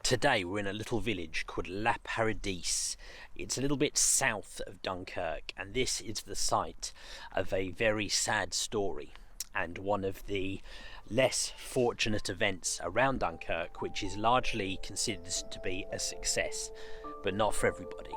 Today we're in a little village called Paradis. It's a little bit south of Dunkirk, and this is the site of a very sad story and one of the less fortunate events around Dunkirk, which is largely considered to be a success, but not for everybody.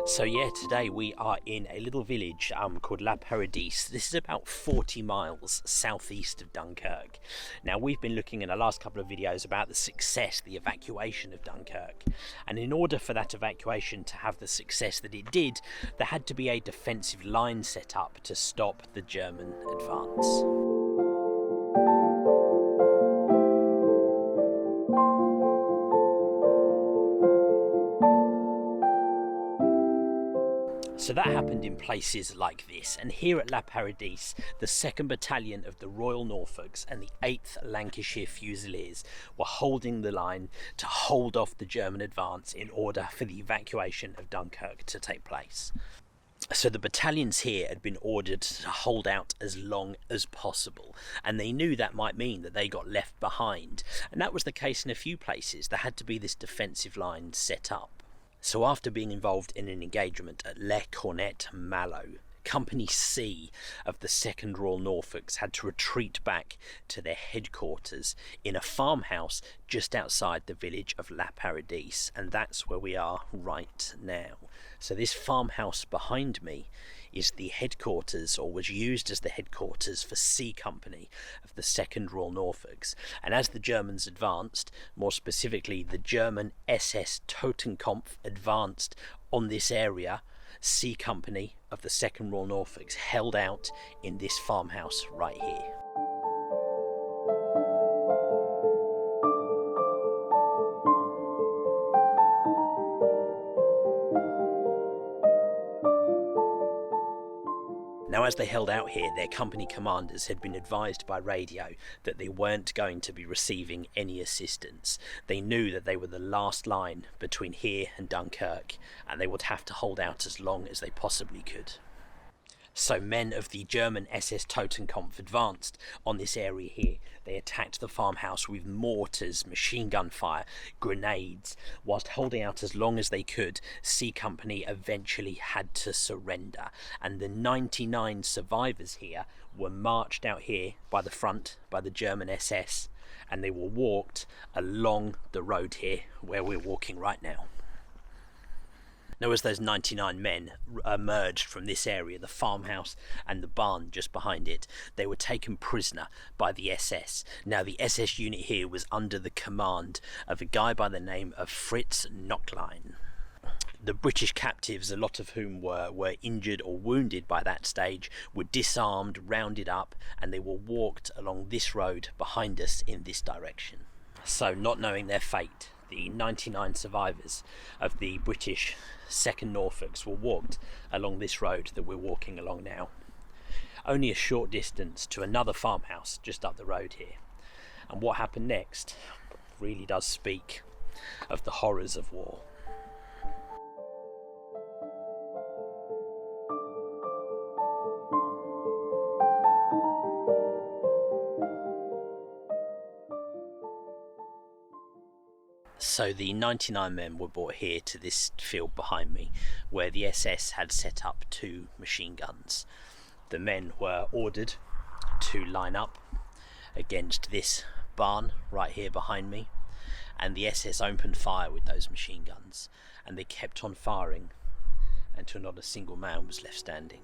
So yeah, today we are in a little village called Paradis. This is about 40 miles southeast of Dunkirk. Now, we've been looking in the last couple of videos about the success, the evacuation of Dunkirk. And in order for that evacuation to have the success that it did, there had to be a defensive line set up to stop the German advance. So that happened in places like this, and here at Paradis, the 2nd Battalion of the Royal Norfolks and the 8th Lancashire Fusiliers were holding the line to hold off the German advance in order for the evacuation of Dunkirk to take place. So the battalions here had been ordered to hold out as long as possible, and they knew that might mean that they got left behind, and that was the case in a few places. There had to be this defensive line set up. So after being involved in an engagement at Le Cornet Mallow, Company C of the 2nd Royal Norfolks had to retreat back to their headquarters in a farmhouse just outside the village of Paradis, and that's where we are right now. So this farmhouse behind me is the headquarters, or was used as the headquarters, for C Company of the 2nd Royal Norfolks. And as the Germans advanced, more specifically the German SS Totenkopf advanced on this area, C Company of the 2nd Royal Norfolks held out in this farmhouse right here. Now, as they held out here, their company commanders had been advised by radio that they weren't going to be receiving any assistance. They knew that they were the last line between here and Dunkirk, and they would have to hold out as long as they possibly could. So men of the German SS Totenkopf advanced on this area here. They attacked the farmhouse with mortars, machine gun fire, grenades. Whilst holding out as long as they could, C Company eventually had to surrender. And the 99 survivors here were marched out here by the front, by the German SS, and they were walked along the road here where we're walking right now. Now, as those 99 men emerged from this area, the farmhouse and the barn just behind it, they were taken prisoner by the SS. Now, the SS unit here was under the command of a guy by the name of Fritz Knockline. The British captives, a lot of whom were injured or wounded by that stage, were disarmed, rounded up, and they were walked along this road behind us in this direction. So, not knowing their fate, the 99 survivors of the British 2nd Norfolks were walked along this road that we're walking along now, only a short distance to another farmhouse just up the road here. And what happened next really does speak of the horrors of war. So the 99 men were brought here to this field behind me, where the SS had set up 2 machine guns. The men were ordered to line up against this barn right here behind me, and the SS opened fire with those machine guns, and they kept on firing until not a single man was left standing.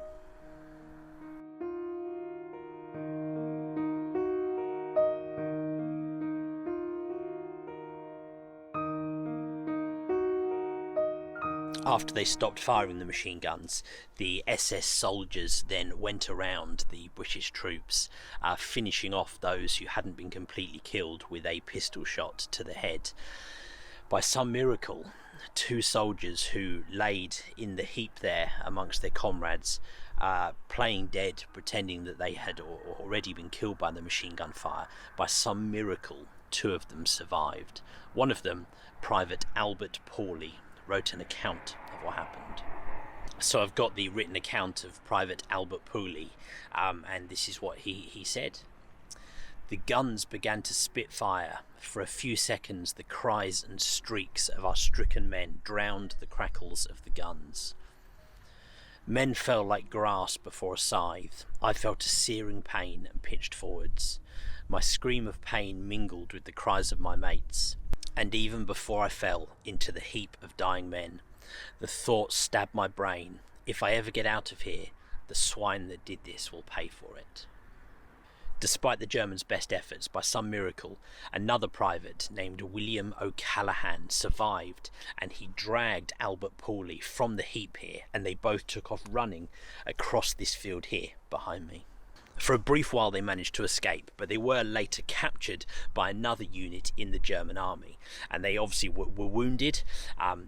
After they stopped firing the machine guns, the SS soldiers then went around the British troops, finishing off those who hadn't been completely killed with a pistol shot to the head. By some miracle, 2 soldiers who laid in the heap there amongst their comrades, playing dead, pretending that they had already been killed by the machine gun fire, by some miracle, 2 of them survived. One of them, Private Albert Pauley, wrote an account what happened. So I've got the written account of Private Albert Pooley, and this is what he said. The guns began to spit fire. For a few seconds, the cries and shrieks of our stricken men drowned the crackles of the guns. Men fell like grass before a scythe. I felt a searing pain and pitched forwards. My scream of pain mingled with the cries of my mates, and even before I fell into the heap of dying men, the thought stabbed my brain. If I ever get out of here, the swine that did this will pay for it. Despite the Germans' best efforts, by some miracle, another private named William O'Callaghan survived, and he dragged Albert Pooley from the heap here, and they both took off running across this field here behind me. For a brief while they managed to escape, but they were later captured by another unit in the German army, and they obviously were wounded.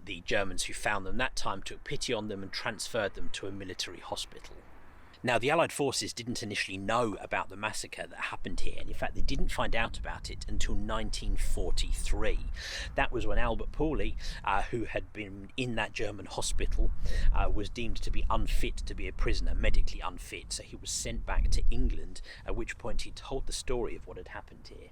The Germans who found them that time took pity on them and transferred them to a military hospital. Now, the Allied forces didn't initially know about the massacre that happened here, and in fact they didn't find out about it until 1943. That was when Albert Pooley, who had been in that German hospital, was deemed to be unfit to be a prisoner, medically unfit, so he was sent back to England, at which point he told the story of what had happened here.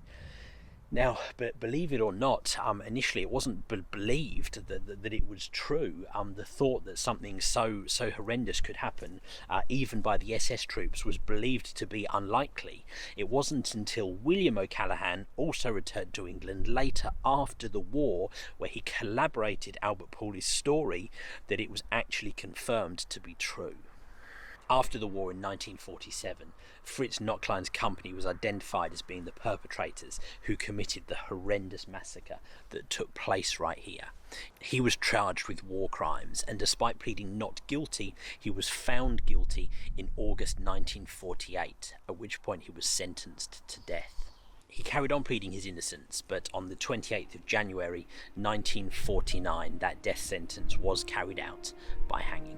Now, but believe it or not, initially it wasn't believed that it was true. The thought that something so horrendous could happen, even by the SS troops, was believed to be unlikely. It wasn't until William O'Callaghan also returned to England later after the war, where he corroborated Albert Pooley's story, that it was actually confirmed to be true. After the war in 1947, Fritz Nocklein's company was identified as being the perpetrators who committed the horrendous massacre that took place right here. He was charged with war crimes, and despite pleading not guilty, he was found guilty in August 1948, at which point he was sentenced to death. He carried on pleading his innocence, but on the 28th of January 1949, that death sentence was carried out by hanging.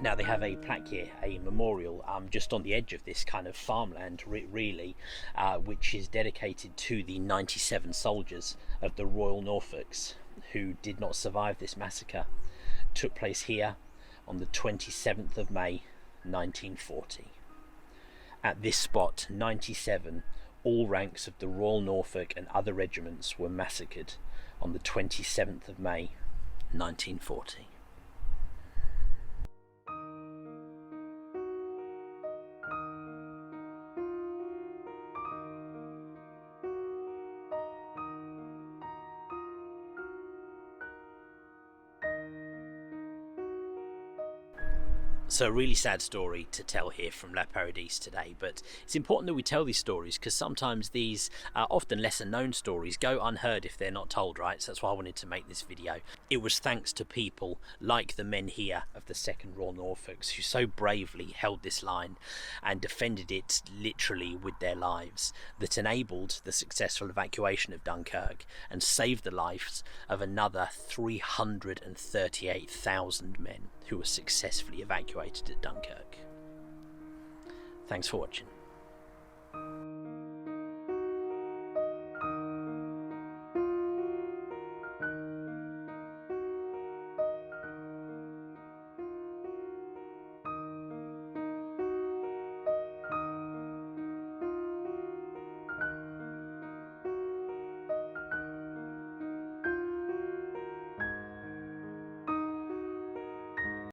Now they have a plaque here, a memorial, just on the edge of this kind of farmland, really, which is dedicated to the 97 soldiers of the Royal Norfolks who did not survive this massacre. It took place here on the 27th of May 1940. At this spot, 97, all ranks of the Royal Norfolk and other regiments were massacred on the 27th of May 1940. So a really sad story to tell here from La Paradis today, but it's important that we tell these stories because sometimes these often lesser known stories go unheard if they're not told, right? So that's why I wanted to make this video. It was thanks to people like the men here of the 2nd Royal Norfolks who so bravely held this line and defended it literally with their lives that enabled the successful evacuation of Dunkirk and saved the lives of another 338,000 men who were successfully evacuated at Dunkirk. Thanks for watching.